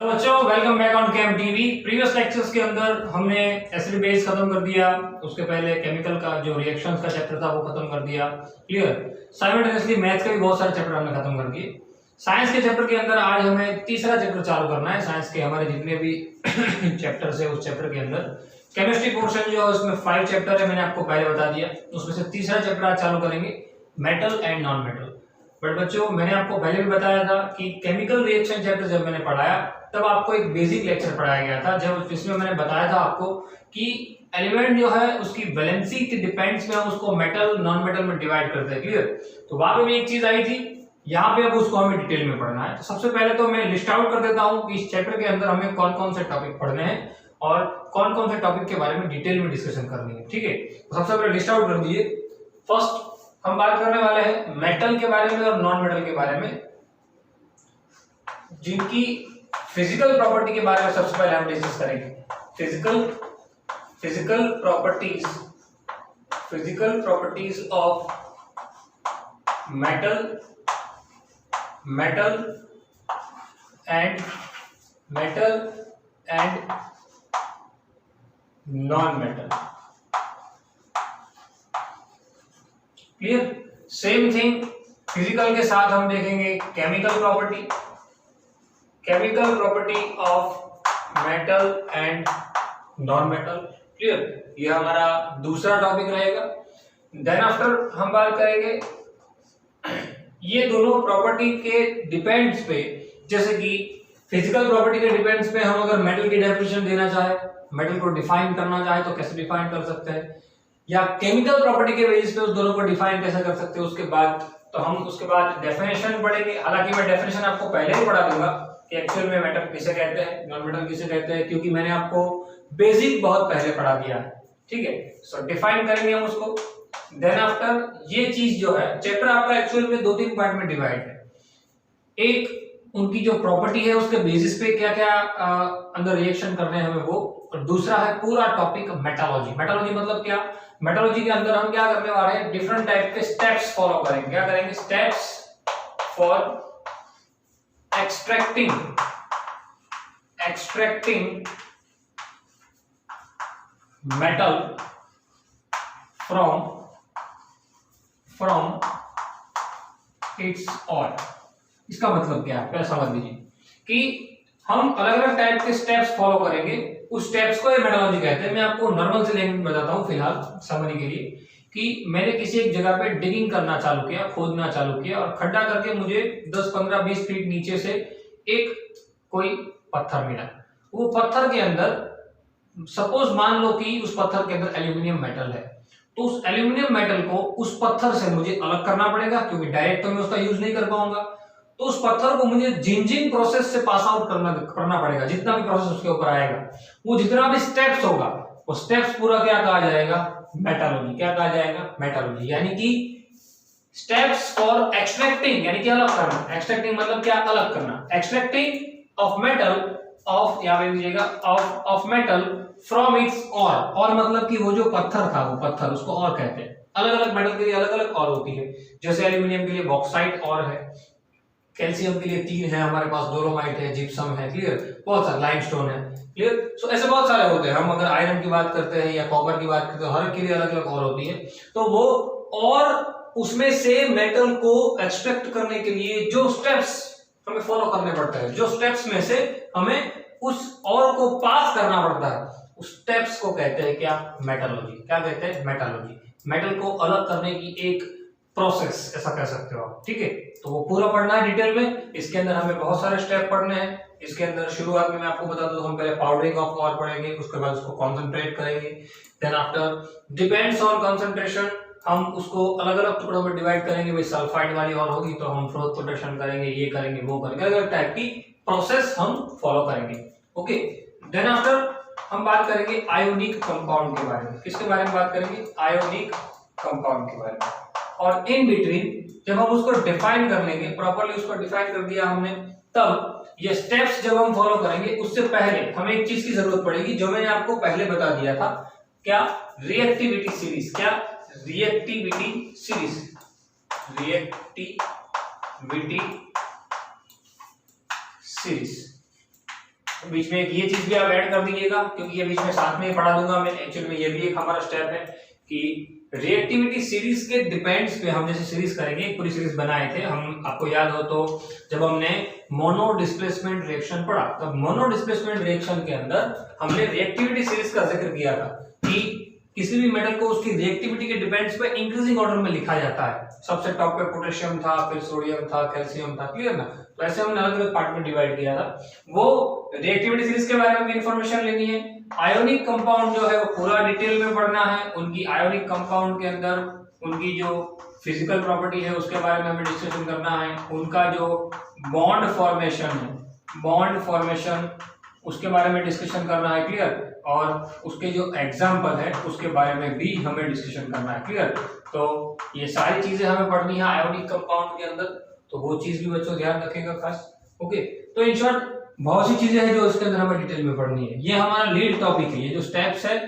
तो बच्चों welcome back on came TV. Previous lectures के अंदर हमने एसिड बेस खत्म कर दिया, उसके पहले केमिकल का जो रिएक्शंस का चैप्टर था वो खत्म कर दिया। क्लियर। साइमल्टेनियसली मैथ्स के भी बहुत सारे चैप्टर हमने खत्म कर दिए। साइंस के चैप्टर के अंदर आज हमें तीसरा चैप्टर चालू करना है। साइंस के हमारे जितने भी चैप्टर्स है उस चैप्टर के अंदर केमिस्ट्री पोर्शन जो है उसमें 5 चैप्टर है, मैंने आपको पहले बता दिया। उसमें से तीसरा चैप्टर आज चालू करेंगे, metal and non metal. But बच्चों मैंने आपको पहले भी बताया था कि केमिकल रिएक्शन चैप्टर जब मैंने पढ़ाया तब आपको एक बेसिक लेक्चर पढ़ाया गया था, जब जिसमें मैंने बताया था आपको कि एलिमेंट जो है उसकी वैलेंसी के डिपेंड्स में हम उसको मेटल नॉन मेटल में डिवाइड करते हैं। क्लियर। तो वहां पे भी एक चीज आई थी, यहाँ पे अब उसको हमें डिटेल में पढ़ना है। तो सबसे पहले तो मैं लिस्ट आउट कर देता हूँ कि इस चैप्टर के अंदर हमें कौन कौन से टॉपिक पढ़ने हैं और कौन कौन से टॉपिक के बारे में डिटेल में डिस्कशन करनी है। ठीक है, तो सबसे पहले लिस्ट आउट कर दिए। फर्स्ट हम बात करने वाले हैं मेटल के बारे में और नॉन मेटल के बारे में, जिनकी फिजिकल प्रॉपर्टी के बारे में सबसे पहले हम डिस्कस करेंगे। Physical properties of metal and non metal. Clear. Same thing physical के साथ हम देखेंगे chemical property of metal and non metal. Clear, ये हमारा दूसरा टॉपिक रहेगा। देन आफ्टर हम बात करेंगे ये दोनों प्रॉपर्टी के डिपेंड्स पे, जैसे कि फिजिकल प्रॉपर्टी के डिपेंड्स पे हम अगर मेटल की डेफिनेशन देना चाहे, मेटल को डिफाइन करना चाहे तो कैसे डिफाइन कर सकते हैं, या केमिकल प्रॉपर्टी के बेसिस पे उस दोनों को डिफाइन कैसे कर सकते हैं। उसके बाद तो हम उसके बाद डेफिनेशन पढ़ेंगे। हालांकि मैं डेफिनेशन आपको पहले ही पढ़ा दूंगा कि एक्चुअल में मेटल किसे कहते हैं, नॉन मेटल किसे कहते हैं, क्योंकि मैंने आपको बेसिक बहुत पहले पढ़ा दिया है। ठीक है, सो डिफाइन करेंगे हम उसको। देन आफ्टर ये चीज जो है चैप्टर आपका एक्चुअल में 2-3 पार्ट में डिवाइड है। एक उनकी जो प्रॉपर्टी है उसके बेसिस पे क्या क्या अंदर रिएक्शन करने हैं हमें वो, और दूसरा है पूरा टॉपिक मेटालॉजी। मेटालॉजी मतलब क्या, मेटालॉजी के अंदर हम क्या करने वाले हैं, डिफरेंट टाइप के स्टेप्स फॉलो करेंगे। क्या करेंगे, steps for extracting metal from its or. इसका मतलब क्या है, पहले समझ लीजिए कि हम अलग अलग टाइप के स्टेप्स फॉलो करेंगे, उस स्टेप्स को ये मेटलॉजी कहते हैं। मैं आपको नॉर्मल से लैंग्वेज में बताता हूं फिलहाल समझने के लिए, कि मैंने किसी एक जगह पे डिगिंग करना चालू किया, खोदना चालू किया, और खड्डा करके मुझे 10, 15, 20 फीट नीचे से एक कोई पत्थर मिला। वो पत्थर के अंदर सपोज मान लो कि उस पत्थर के अंदर एल्यूमिनियम मेटल है, तो उस एल्यूमिनियम मेटल को उस पत्थर से मुझे अलग करना पड़ेगा, क्योंकि डायरेक्ट तो मैं उसका यूज नहीं कर पाऊंगा। तो उस पत्थर को मुझे जिन प्रोसेस से पास आउट करना पड़ेगा, जितना भी प्रोसेस उसके ऊपर आएगा, वो जितना भी स्टेप्स होगा वो स्टेप्स पूरा क्या कहा जाएगा, मेटालॉजी। क्या कहा जाएगा, मेटालॉजी। यानी कि स्टेप्स फॉर एक्सट्रैक्टिंग, यानी कि अलग करना। एक्सट्रैक्टिंग मतलब क्या, अलग करना। एक्सट्रैक्टिंग ऑफ मेटल ऑफ, यहां पे लीजिएगा, ऑफ मेटल फ्रॉम इट्स और मतलब कि वो जो पत्थर था, वो पत्थर उसको और कहते हैं। अलग अलग मेटल के लिए अलग अलग और होती है। जैसे एल्यूमिनियम के लिए बॉक्साइट और है, कैल्शियम के लिए 3 है हमारे पास, डोलोमाइट है, जिप्सम है। क्लियर, बहुत सारे, लाइमस्टोन है। क्लियर। सो ऐसे बहुत सारे होते हैं। हम अगर आयरन की बात करते हैं या कॉपर की बात करते हैं, हर के लिए अलग अलग और होती है। तो वो और उसमें से मेटल को एक्सट्रैक्ट करने के लिए जो स्टेप्स हमें फॉलो करने पड़ते हैं, जो स्टेप्स में से हमें उस और को पास करना पड़ता है, उस स्टेप्स को कहते हैं क्या, मेटालॉजी। क्या कहते हैं, मेटालॉजी। मेटल को अलग करने की एक प्रोसेस, ऐसा कह सकते हो आप। ठीक है, तो वो पूरा पढ़ना है डिटेल में। इसके अंदर हमें बहुत सारे स्टेप पढ़ने हैं। इसके अंदर शुरुआत में मैं आपको बता दूं, हम पहले पाउडरिंग ऑफ और पढ़ेंगे, उसके बाद उसको कॉन्सेंट्रेट करेंगे। Then after depends on concentration, हम उसको अलग अलग टुकड़ों में डिवाइड करेंगे। भाई सल्फाइड वाली और होगी तो हम फ्रोथ प्रोडक्शन करेंगे, ये करेंगे, वो करेंगे, अलग अलग टाइप की प्रोसेस हम फॉलो करेंगे। ओके। देन आफ्टर हम बात करेंगे आयोनिक कंपाउंड के बारे में। किसके बारे में बात करेंगे, आयोनिक कंपाउंड के बारे में। और इन बिटवीन जब हम उसको डिफाइन कर लेंगे, प्रॉपर्ली उसको डिफाइन कर दिया हमने, तब ये स्टेप्स जब हम फॉलो करेंगे उससे पहले हमें एक चीज की जरूरत पड़ेगी, जो मैंने आपको पहले बता दिया था। क्या, रिएक्टिविटी सीरीज। क्या, रिएक्टिविटी सीरीज। बीच में ये चीज भी आप ऐड कर दीजिएगा, क्योंकि ये बीच में साथ में ही पढ़ा दूंगा मैं। एक्चुअली में ये भी एक हमारा स्टेप है कि रिएक्टिविटी सीरीज के डिपेंड्स पे हम जैसे सीरीज करेंगे, एक पूरी सीरीज बनाए थे हम, आपको याद हो तो जब हमने मोनो डिस्प्लेसमेंट रिएक्शन पढ़ा, तब मोनो डिस्प्लेसमेंट रिएक्शन के अंदर हमने रिएक्टिविटी सीरीज का जिक्र किया था कि किसी भी मेटल को उसकी रिएक्टिविटी के डिपेंड्स पे इंक्रीजिंग ऑर्डर में लिखा जाता है। सबसे टॉप पे पोटेशियम था, फिर सोडियम था, कैल्शियम था, क्लियर ना। तो ऐसे हमने अलग अलग पार्ट में डिवाइड किया था। वो रिएक्टिविटी सीरीज के बारे में भी इंफॉर्मेशन लेनी है। आयोनिक कंपाउंड जो है वो पूरा डिटेल में पढ़ना है, उनकी आयोनिक कंपाउंड के अंदर उनकी जो फिजिकल प्रॉपर्टी है उसके बारे में हमें डिस्कशन करना है। उनका जो बॉन्ड फॉर्मेशन है, बॉन्ड फॉर्मेशन उसके बारे में डिस्कशन करना है, क्लियर। और उसके जो एग्जाम्पल है उसके बारे में भी हमें डिस्कशन करना है, क्लियर। तो ये सारी चीजें हमें पढ़नी है आयोनिक कंपाउंड के अंदर, तो वो चीज भी बच्चों ध्यान रखेगा खास। ओके, तो इन शॉर्ट बहुत सी चीजें हैं जो इसके अंदर हमें डिटेल में पढ़नी है। ये हमारा लीड टॉपिक है, ये जो स्टेप्स है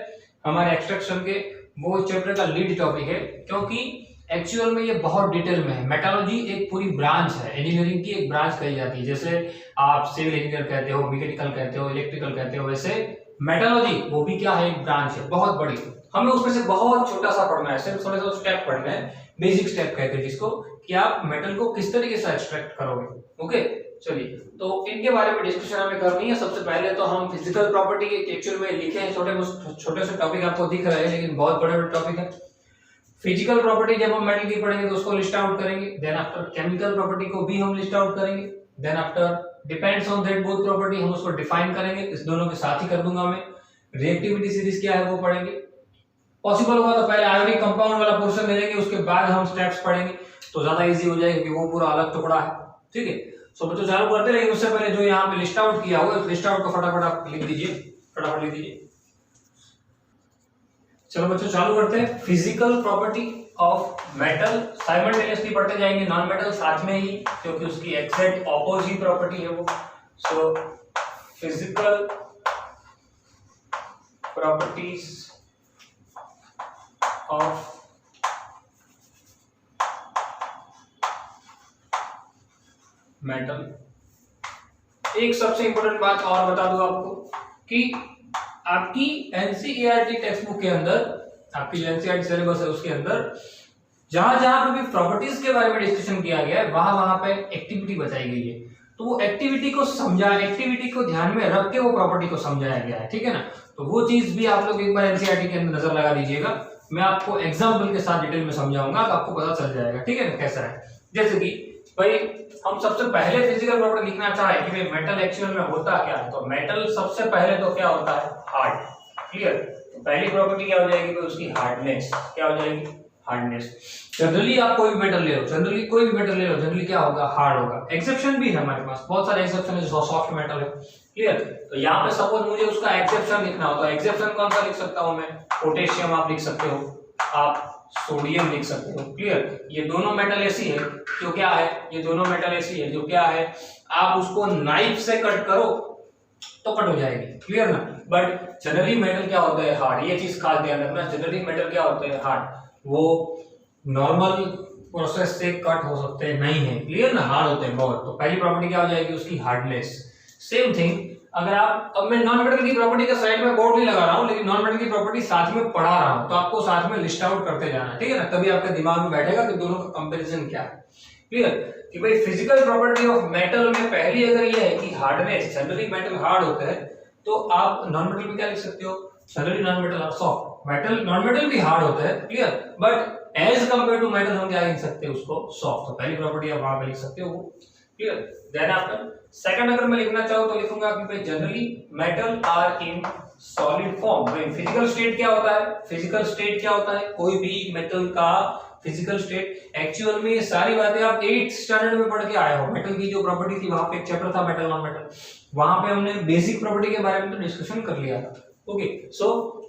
हमारे एक्सट्रैक्शन के वो चैप्टर का लीड टॉपिक है, क्योंकि एक्चुअल में ये बहुत डिटेल में है। मेटालॉजी एक पूरी ब्रांच है, इंजीनियरिंग की एक ब्रांच कही जाती है। जैसे आप सिविल इंजीनियर कहते हो, मैकेनिकल कहते हो, इलेक्ट्रिकल कहते हो, वैसे मेटालॉजी वो भी क्या है, एक ब्रांच है बहुत बड़ी। हमें उसमें से बहुत छोटा सा पढ़ना है, सिर्फ थोड़े से स्टेप पढ़ना है, बेसिक स्टेप कहते हैं जिसको, कि आप मेटल को किस तरीके से एक्सट्रैक्ट करोगे। ओके, चलिए, तो इनके बारे में डिस्कशन हमें करनी है। सबसे पहले तो हम फिजिकल प्रॉपर्टी एक्चुअल में लिखे हैं, छोटे से टॉपिक आपको दिख रहे हैं, लेकिन बहुत बड़े बड़े टॉपिक है। फिजिकल प्रॉपर्टी जब हम मेटल की पढ़ेंगे तो उसको लिस्ट आउट करेंगे, देन आफ्टर केमिकल प्रॉपर्टी को भी हम लिस्ट आउट करेंगे, then after depends on that both property हम उसको डिफाइन करेंगे, इस दोनों के साथ ही कर दूंगा मैं। रिएक्टिविटी सीरीज क्या है वो पढ़ेंगे, पॉसिबल होगा तो पहले आयोनिक कंपाउंड वाला पोर्शन ले लेंगे, उसके बाद हम स्टेप्स पढ़ेंगे तो ज्यादा इजी हो जाएगा, क्योंकि वो पूरा अलग टुकड़ा है। ठीक है, सो बच्चों चालू करते, लेकिन उससे पहले जो यहाँ पे लिस्ट आउट किया हुआ है, लिस्ट आउट को फटाफट आप लिख दीजिए, फटाफट लिख दीजिए। चलो बच्चों चालू करते हैं। Physical property of metal simultaneously पढ़ते जाएंगे, नॉन मेटल साथ में ही, क्योंकि उसकी एग्जैक्ट ऑपोजिट प्रॉपर्टी है वो। So physical properties of metal. एक सबसे इंपॉर्टेंट बात और बता दूं आपको कि आपकी एनसीईआरटी टेक्स्ट बुक के अंदर, आपकी जो एनसीईआरटी सिलेबस है उसके अंदर जहां जहां पे भी प्रॉपर्टीज के बारे में डिस्कशन किया गया है वहां वहां पे एक्टिविटी बताई गई है, तो वो एक्टिविटी को एक्टिविटी को ध्यान में रख के वो प्रॉपर्टी को समझाया गया है। ठीक है ना, तो वो चीज भी आप लोग एक बार एनसीईआरटी के अंदर नजर लगा दीजिएगा। मैं आपको एग्जाम्पल के साथ डिटेल में समझाऊंगा तो आपको पता चल जाएगा। ठीक है ना, कैसा है। जैसे कि भाई हम सबसे पहले फिजिकल प्रॉपर्टी लिखना चाहे कि भाई मेटल एक्चुअल में होता क्या है, तो मेटल सबसे पहले तो क्या होता है, हार्ड। क्लियर, तो पहली प्रॉपर्टी क्या हो जाएगी, उसकी हार्डनेस। क्या हो जाएगी, हार्डनेस। जनरली आप कोई भी मेटल ले लो, जनरली कोई भी मेटल ले लो, जनरली क्या होगा, हार्ड होगा। एक्सेप्शन भी है हमारे पास, बहुत सारे एक्सेप्शन है जो सॉफ्ट मेटल है। क्लियर, तो यहाँ पे सपोज मुझे उसका एक्सेप्शन लिखना हो तो एक्सेप्शन कौन सा लिख सकता हूँ मैं, पोटेशियम आप लिख सकते हो, आप सोडियम लिख सकते हो। क्लियर, ये दोनों मेटल ऐसी है जो क्या है, ये दोनों मेटल ऐसी है जो क्या है, आप उसको नाइफ से कट करो तो कट हो जाएगी। क्लियर ना, बट जनरली मेटल क्या होता है, हार्ड। ये चीज खास ध्यान रखना, जनरली मेटल क्या होते हैं, हार्ड। वो नॉर्मल प्रोसेस से कट हो सकते नहीं है, क्लियर ना, हार्ड होते हैं बहुत। तो पहली प्रॉपर्टी क्या हो जाएगी, उसकी हार्डनेस। सेम थिंग अगर आप, अब मैं नॉन मेटल की प्रॉपर्टी का साइड में बोर्ड नहीं लगा रहा हूं, लेकिन नॉन मेटल की प्रॉपर्टी साथ में पढ़ा रहा हूं, तो आपको साथ में लिस्ट आउट करते जाना है। ठीक है ना, तभी आपके दिमाग में बैठेगा कि दोनों का कंपैरिजन क्या है। क्लियर, कि भाई फिजिकल प्रॉपर्टी ऑफ मेटल में पहली अगर ये है कि हार्डनेस, जनरली मेटल हार्ड होता है, तो आप नॉन मेटल में क्या लिख सकते हो, generally non metal are soft. Metal, non metal भी हार्ड होता है, clear, but as compare to metal हम क्या लिख सकते हैं, उसको सॉफ्ट। तो पहली प्रॉपर्टी आप वहां पे लिख सकते हो वो। क्लियर, देन आफ्टर सेकंड अगर मैं लिखना चाहूं तो लिखूंगा कि भाई generally metal are in solid form. भाई फिजिकल स्टेट क्या होता है, फिजिकल स्टेट क्या होता है, कोई भी मेटल का फिजिकल स्टेट। एक्चुअल में ये सारी बातें आप 8th स्टैंडर्ड में पढ़ के आए हो। मेटल की जो प्रॉपर्टी थी वहां पे एक चैप्टर था मेटल नॉन मेटल, वहां पे हमने बेसिक प्रॉपर्टी के बारे में तो डिस्कशन कर लिया था। ओके, सो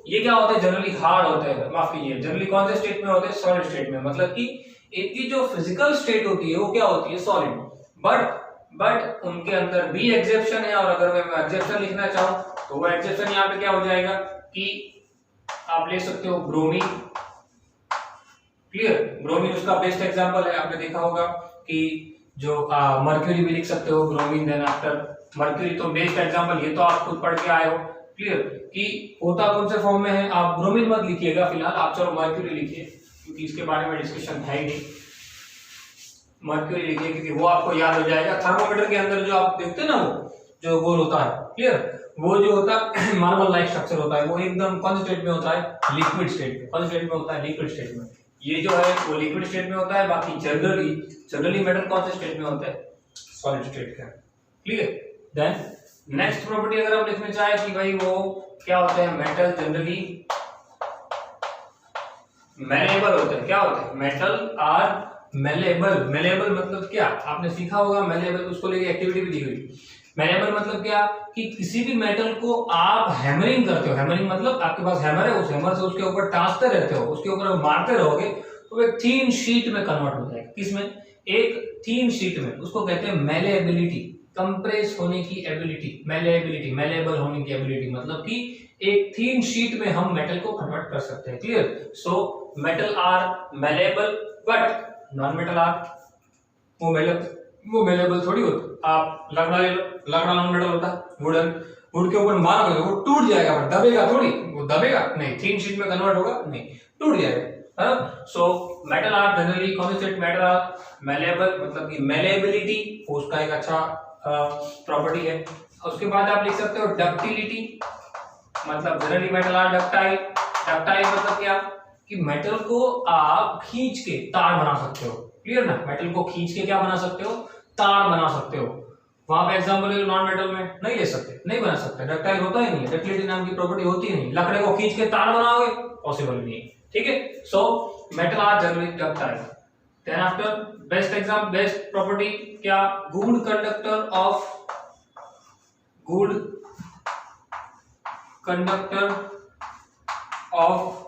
ये क्या होता है, जनरली हार्ड होते हैं, माफ कीजिए, जनरली कौन से स्टेट में होते हैं, सॉलिड स्टेट में। मतलब कि इनकी जो फिजिकल स्टेट होती है वो क्या होती है, सॉलिड। बट उनके अंदर भी एक्सेप्शन है, और अगर मैं एक्सेप्शन लिखना चाहूं तो वो एक्सेप्शन यहाँ पे क्या हो जाएगा कि आप ले सकते हो ब्रोमीन। क्लियर, ब्रोमीन उसका बेस्ट एग्जांपल है, आपने देखा होगा कि जो मर्क्यूरी भी लिख सकते हो ब्रोमीन, देन आफ्टर मर्क्यूरी तो बेस्ट एग्जांपल, ये तो आप खुद पढ़ के आए हो, क्लियर, कि होता कौन से फॉर्म में है। आप ब्रोमीन मत लिखिएगा फिलहाल, आप चलो मर्क्यूरी लिखिए, क्योंकि इसके बारे में डिस्कशन है ही नहीं। मर्क्यूरी लिखिए क्योंकि वो आपको याद हो जाएगा। थर्मोमीटर के अंदर जो आप देखते हैं ना, वो जो गोल होता है, क्लियर, वो जो होता है मार्बल लाइक स्ट्रक्चर होता है, वो एकदम कौन से स्टेट में होता है, लिक्विड स्टेट में। कौन से स्टेट में होता है, लिक्विड स्टेट में। ये जो है वो लिक्विड स्टेट में होता है, बाकी जनरली मेटल कौन से स्टेट में होता है, सॉलिड स्टेट का, क्लियर। देन नेक्स्ट प्रॉपर्टी अगर हम लिखना चाहे कि भाई वो क्या होते हैं, मेटल जनरली मेलेबल होते हैं। क्या होते हैं, मेटल आर मेलेबल। मेलेबल मतलब क्या, आपने सीखा होगा मेलेबल, उसको लेके एक्टिविटी भी दी हुई। मेलेबल मतलब क्या, कि किसी भी मेटल को आप हैमरिंग करते हो, हैमरिंग मतलब आपके पास हैमर है, उस हैमर से उसके ऊपर टांसते रहते हो, उसके ऊपर मारते रहोगे तो एक थीन शीट में कन्वर्ट हो जाएगा। किसमें, एक थीन शीट में। उसको कहते हैं मेलेबिलिटी, कंप्रेस होने की एबिलिटी, मेलेबिलिटी, मेलेबल होने की एबिलिटी, मतलब कि एक थीन शीट में हम मेटल को कन्वर्ट कर सकते हैं, clear. So metal are malleable but non metal are वो मेलेबल थोड़ी होती। आप लकड़ा ले लो, लकड़ा नॉन मेटल होता है, वुड के ऊपर मारोगे तो वो टूट जाएगा, पर दबेगा थोड़ी, वो दबेगा नहीं, थीन शीट में कन्वर्ट होगा नहीं, टूट जाएगा। So metal are generally constant, metal are malleable, मतलब कि मेलेबिलिटी उसका एक अच्छा प्रॉपर्टी है। उसके बाद आप लिख सकते हो डक्टिलिटी, मतलब generally metal are ductile. Ductile मतलब क्या, कि मेटल को आप खींच के तार बना सकते हो, क्लियर ना। मेटल को खींच के क्या बना सकते हो, तार बना सकते हो। वहां पे एग्जांपल ले लो, नॉन मेटल में नहीं ले सकते, नहीं बना सकते, डक्टाइल होता ही नहीं है, डक्टिलिटी नाम की प्रॉपर्टी होती ही नहीं। लकड़े को खींच के तार बनाओगे, पॉसिबल नहीं है, ठीक है। So metal are generally ductile. Then after best example, best property क्या, गुड कंडक्टर ऑफ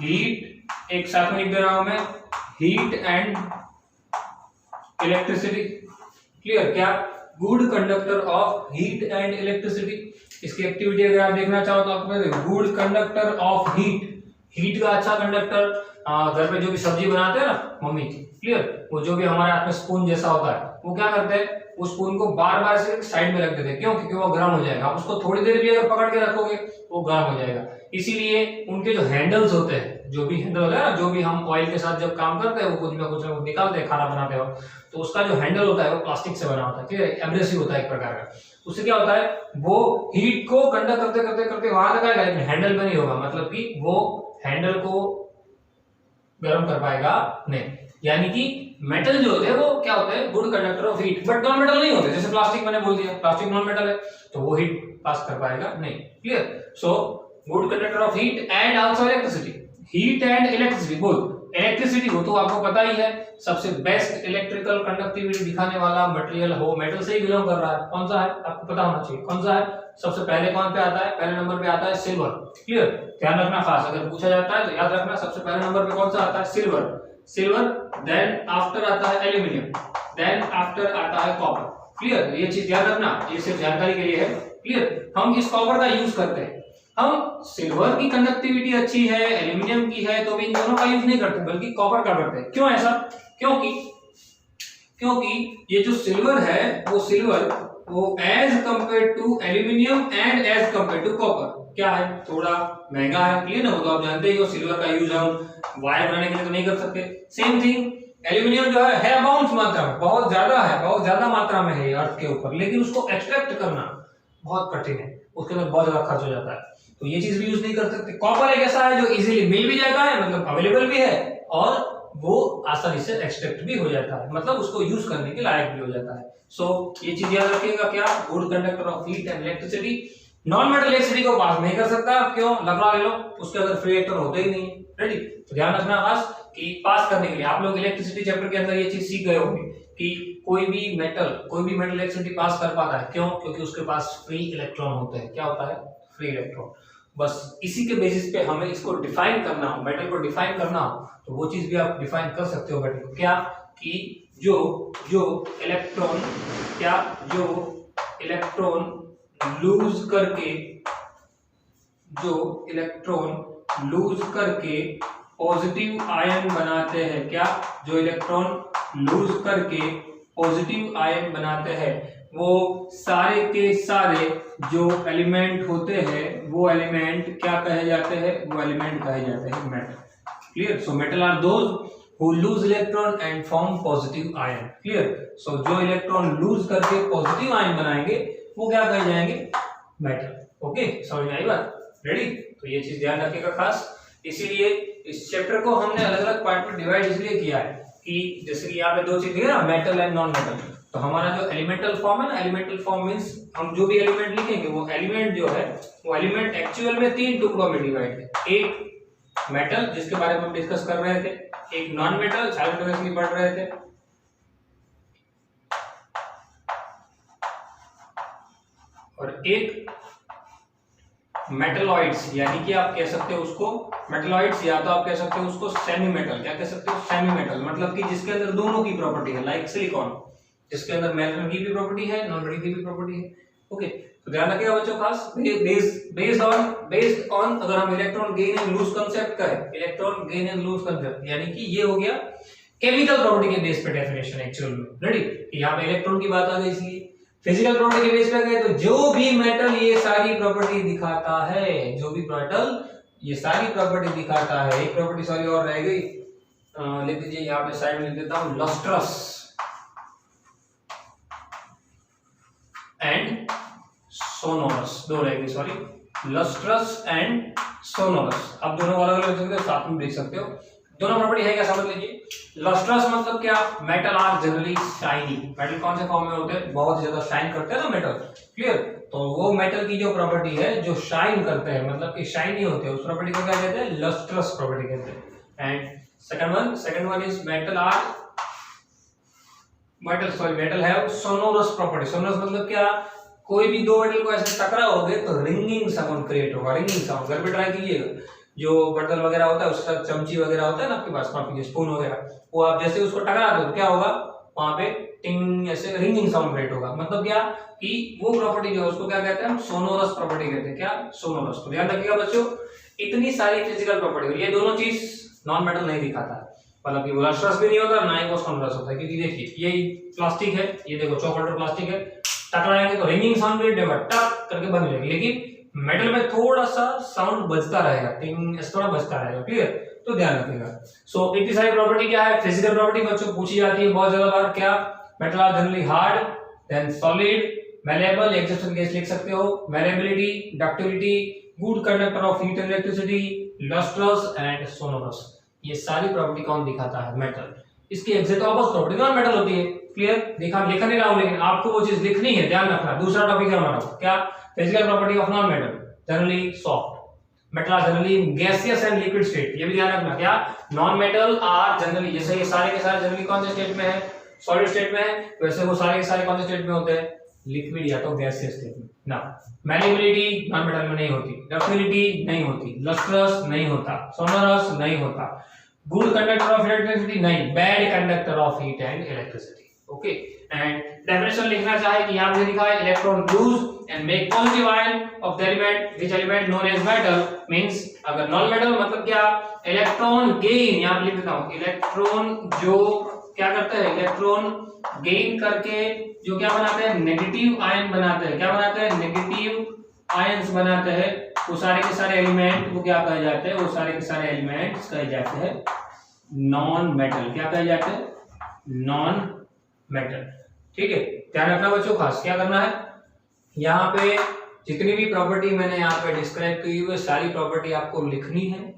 हीट, एक साथ में लिख दे रहा हूं मैं, हीट एंड इलेक्ट्रिसिटी, क्लियर। क्या, good conductor of heat and electricity. इसकी एक्टिविटी अगर आप देखना चाहो तो आपको गुड कंडक्टर ऑफ हीट का अच्छा कंडक्टर। घर पे जो भी सब्जी बनाते हैं ना मम्मी, क्लियर, वो जो भी हमारे हाथ में स्पून जैसा होता है, वो क्या करते हैं, उस स्पून को बार बार से साइड में रख देते हैं। क्यों, क्योंकि वो गर्म हो जाएगा। आप उसको थोड़ी देर भी अगर पकड़ के रखोगे वो गर्म हो जाएगा। इसीलिए उनके जो हैंडल्स होते हैं, जो भी हैंडल होता है ना, जो भी हम ऑयल के साथ जब काम करते हैं, वो कुछ ना कुछ निकालते हैं खाना बनाते हो, तो उसका जो हैंडल होता है वो प्लास्टिक से बना होता है, ठीक है, एब्रेसिव होता है एक प्रकार का। उससे क्या होता है, वो हीट को कंडक्ट करते करते करते वहां तक आएगा, लेकिन हैंडल पे नहीं होगा, मतलब कि वो हैंडल को गर्म कर पाएगा नहीं। यानी कि मेटल जो होते हैं वो क्या होते हैं, good conductor of heat, but non metal नहीं होते। जैसे प्लास्टिक मैंने बोल दिया, प्लास्टिक नॉन मेटल है तो वो हीट पास कर पाएगा नहीं, clear. So good conductor of heat and also electricity, heat and electricity both. Electricity वो तो आपको पता ही है, सबसे बेस्ट इलेक्ट्रिकल कंडक्टिविटी दिखाने वाला मटेरियल हो मेटल से ही बिलोंग कर रहा है। कौन सा है आपको पता होना चाहिए, कौन सा है, सबसे पहले कौन पे आता है, पहले नंबर पे आता है सिल्वर, क्लियर। ध्यान रखना खास, अगर पूछा जाता है तो याद रखना, सबसे पहले नंबर पे कौन सा आता है, सिल्वर। देन आफ्टर आता है एल्यूमिनियम, देन आफ्टर आता है कॉपर, क्लियर। ये चीज ध्यान रखना, ये सिर्फ जानकारी के लिए है, क्लियर। हम इस कॉपर का यूज करते हैं, हम सिल्वर की कंडक्टिविटी अच्छी है, एल्यूमिनियम की है, तो भी इन दोनों का यूज नहीं करते, बल्कि कॉपर का करते हैं। क्यों ऐसा, क्योंकि ये जो सिल्वर है वो as compare to aluminium and as compare to copper क्या है, थोड़ा महंगा है, क्लियर ना। वो तो आप जानते ही हो, सिल्वर का यूज हम वायर बनाने के लिए तो नहीं कर सकते। सेम थिंग एल्यूमिनियम जो है अबाउंड मात्रा में, बहुत ज्यादा मात्रा में है अर्थ के ऊपर, लेकिन उसको एक्सट्रैक्ट करना बहुत कठिन है, उसके अंदर बहुत ज्यादा खर्च हो जाता है, तो ये चीज भी यूज नहीं कर सकते। कॉपर एक ऐसा है जो इजीली मिल भी जाता है, मतलब अवेलेबल भी है, और वो आसानी से एक्सट्रैक्ट भी हो जाता है, मतलब उसको यूज करने के लायक भी हो जाता है। सो ये चीज याद रखिएगा, क्या, good conductor of heat and electricity. Non metal electricity को पास नहीं कर सकता, क्यों, लकड़ा ले लो, उसके अंदर फ्री इलेक्ट्रॉन होते ही नहीं, रेडी। तो ध्यान रखना खास कि पास करने के लिए आप लोग इलेक्ट्रिसिटी चैप्टर के अंदर ये चीज सीख गए होंगे कि कोई भी मेटल इलेक्ट्रिसिटी पास कर पाता है, क्यों, क्योंकि उसके पास फ्री इलेक्ट्रॉन होते हैं। क्या होता है, फ्री इलेक्ट्रॉन। बस इसी के बेसिस पे हमें इसको डिफाइन करना हो, मेटल को डिफाइन करना हो, तो वो चीज भी आप डिफाइन कर सकते हो मेटल को, क्या, कि जो इलेक्ट्रॉन लूज करके पॉजिटिव आयन बनाते हैं, क्या, जो इलेक्ट्रॉन लूज करके पॉजिटिव आयन बनाते हैं, वो सारे के सारे जो एलिमेंट होते हैं वो एलिमेंट क्या कहे जाते हैं, वो एलिमेंट कहे जाते हैं metal. Clear. So metal are those who lose electron and form positive ion। Clear. So जो इलेक्ट्रॉन लूज करके पॉजिटिव आयन बनाएंगे वो क्या कहे जाएंगे, मेटल। ओके, समझ में आई बात? रेडी? तो ये चीज ध्यान रखिएगा खास। इसीलिए इस चैप्टर को हमने अलग अलग पार्ट में डिवाइड इसलिए किया है कि जैसे कि यहाँ पे दो चीज दिखे ना, मेटल एंड नॉन मेटल। तो हमारा जो एलिमेंटल फॉर्म है ना, एलिमेंटल फॉर्म मींस हम जो भी एलिमेंट लिखेंगे वो एलिमेंट जो है वो एलिमेंट एक्चुअल में 3 टुकड़ों में डिवाइड है। एक मेटल जिसके बारे में हम डिस्कस कर रहे थे, एक नॉन मेटल साइमल्टेनियसली पढ़ रहे थे, और एक मेटलॉइड्स, यानी कि आप कह सकते हो उसको मेटलॉइड्स, या तो आप कह सकते हो उसको सेमी मेटल। क्या कह सकते हो, सेमी मेटल, मतलब कि जिसके अंदर दोनों की प्रॉपर्टी है, लाइक सिलिकॉन, जिसके अंदर मेटल की भी प्रॉपर्टी है, नॉन मेटल की भी प्रॉपर्टी है। ओके, तो ध्यान रखिएगा बच्चों खास, बेस्ड ऑन अगर हम electron gain and lose concept करें, electron gain and lose concept, यानी कि ये हो गया केमिकल प्रॉपर्टी के बेस पे डेफिनेशन एक्चुअल में। रेडी? यहाँ पे इलेक्ट्रॉन की बात आ गई, इसलिए फिजिकल प्रॉपर्टी के बेस पे गए तो जो भी मेटल ये सारी प्रॉपर्टी दिखाता है, जो भी मेटल ये सारी प्रॉपर्टी दिखाता है, एक प्रॉपर्टी सॉरी और रह गई, लिख दीजिए यहाँ पे साइड में लिख देता हूं, लस्ट्रस एंड सोनोरस, दो रह गई सॉरी, लस्ट्रस एंड सोनोरस। अब दोनों अलग अलग लिख सकते हो, साथ में लिख सकते हो, दोनों प्रॉपर्टी है क्या समझ लीजिए। लस्ट्रस मतलब क्या, metal are generally shiny. Metal कौन से फॉर्म में होते हैं, बहुत ज्यादा शाइन करते हैं ना मेटल। क्लियर? तो वो मेटल की जो प्रॉपर्टी है जो शाइन करते हैं, मतलब कि शाइनी होते हैं, उस प्रॉपर्टी को क्या कहते हैं, लस्ट्रस प्रॉपर्टी कहते हैं। And second one is metal have sonorous property. Sonorous मतलब क्या, कोई भी दो मेटल को ऐसे टकराओगे तो रिंगिंग साउंड क्रिएट होगा। रिंगिंग साउंड घर पे ट्राई कीजिएगा, जो बर्तन वगैरह होता है उसका चमची वगैरह होता है ना आपके पास, कॉफी स्पून वगैरह, वो आप जैसे उसको टकरा दो तो क्या होगा, वहां पे टिंग ऐसे रिंगिंग साउंड क्रिएट होगा। मतलब क्या कि वो प्रॉपर्टी जो है उसको क्या कहते हैं हम, सोनोरस प्रॉपर्टी कहते हैं। क्या, सोनोरस। तो ध्यान रखिएगा बच्चों, इतनी सारी फिजिकल प्रॉपर्टी, ये दोनों चीज नॉन मेटल नहीं दिखाता, मतलब कि वो लस्ट्रस भी नहीं होता, ना ही वो सोनोरस होता है। क्योंकि देखिए ये प्लास्टिक है, ये देखो चॉकलेट प्लास्टिक है, टकराएंगे तो रिंगिंग साउंड क्रिएट होगा, टक करके बंद हो जाएगी, लेकिन मेटल में थोड़ा सा साउंड बजता रहेगा, टिंग थोड़ा बजता रहेगा। क्लियर? तो ध्यान रखिएगा। सो इतनी सारी प्रॉपर्टी क्या है, फिजिकल प्रॉपर्टी बच्चों पूछी जाती है बहुत ज्यादा बार। क्या, metal are generally hard, then solid, malleable, exception case लिख सकते हो, malleability, ductility, good conductor of heat and electricity, lustrous and sonorous. ये सारी प्रॉपर्टी कौन दिखाता है, मेटल। इसकी exact opposite property non metal होती है। क्लियर? लिखा नहीं रहा हूं, लेकिन आपको वो चीज लिखनी है, ध्यान रखना। दूसरा टॉपिक है हमारा क्या, physical property of non metal, generally soft, metal are generally gaseous and liquid state. ये भी ध्यान रखना। क्या, नॉन मेटल आर जनरली, जैसे ये सारे के सारे जनरली कौन से स्टेट में है, सॉलिड स्टेट में है, वैसे वो सारे के सारे कौन से स्टेट में होते हैं, लिक्विड या तो गैसियस स्टेट में ना। मैलेबिलिटी नॉन मेटल में नहीं होती, डक्टिलिटी नहीं होती, लस्ट्रस नहीं होता, सोनोरस नहीं होता, गुड कंडक्टर ऑफ इलेक्ट्रिसिटी नहीं, bad conductor of heat and electricity. Okay, and definition लिखना चाहे कि यहां पे लिखा है electron lose and make positive ion of the element which element known as metal. Means अगर नॉन मेटल मतलब क्या, इलेक्ट्रॉन गेन, यहां पे लिख देता हूं, इलेक्ट्रॉन जो क्या करते हैं, इलेक्ट्रॉन गेन करके जो क्या बनाते हैं, नेगेटिव आयन बनाते हैं। क्या बनाते हैं, नेगेटिव आयंस बनाते हैं। वो सारे के सारे एलिमेंट वो क्या कहे जाते हैं, वो सारे के सारे एलिमेंट्स कहे जाते हैं नॉन मेटल। क्या कहे जाते हैं, नॉन मेटल। ठीक है, ध्यान रखना बच्चों खास। क्या करना है, यहाँ पे जितनी भी प्रॉपर्टी मैंने यहाँ पे डिस्क्राइब की हुई सारी प्रॉपर्टी आपको लिखनी है।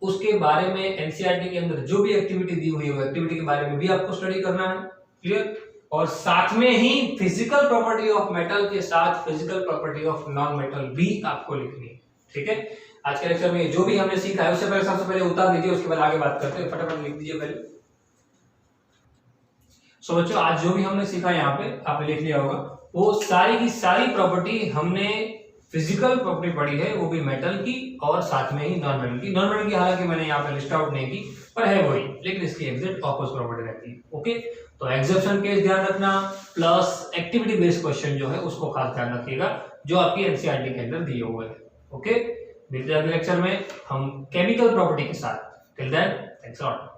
उसके बारे में एनसीईआरटी के अंदर जो भी एक्टिविटी दी हुई है, एक्टिविटी के बारे में भी आपको स्टडी करना है। क्लियर? और साथ में ही फिजिकल प्रॉपर्टी ऑफ मेटल के साथ physical property of non metal भी आपको लिखनी है। ठीक है, आज के लेक्चर में जो भी हमने सीखा है उससे पहले सबसे पहले उतार दीजिए, उसके बाद आगे बात करते हैं। फटाफट लिख दीजिए पहले। सो बच्चों, आज जो भी हमने सीखा यहाँ पे आपने लिख लिया होगा, वो सारी की सारी प्रॉपर्टी हमने फिजिकल प्रॉपर्टी पढ़ी है, वो भी मेटल की और साथ में ही नॉन मेटल की। नॉन मेटल की हालांकि मैंने यहाँ पे लिस्ट आउट नहीं की, पर है वही, लेकिन इसकी एग्जैक्ट ऑपोजिट प्रॉपर्टी रहती है। ओके, तो एक्सेप्शन केस ध्यान रखना, प्लस एक्टिविटी बेस्ड क्वेश्चन जो है उसको खास ध्यान रखिएगा, जो आपकी एनसीईआरटी के अंदर दिए हुए हैं। ओके, मिलते हैं अगले लेक्चर में हम केमिकल प्रॉपर्टी के साथ। Till then, thanks a lot.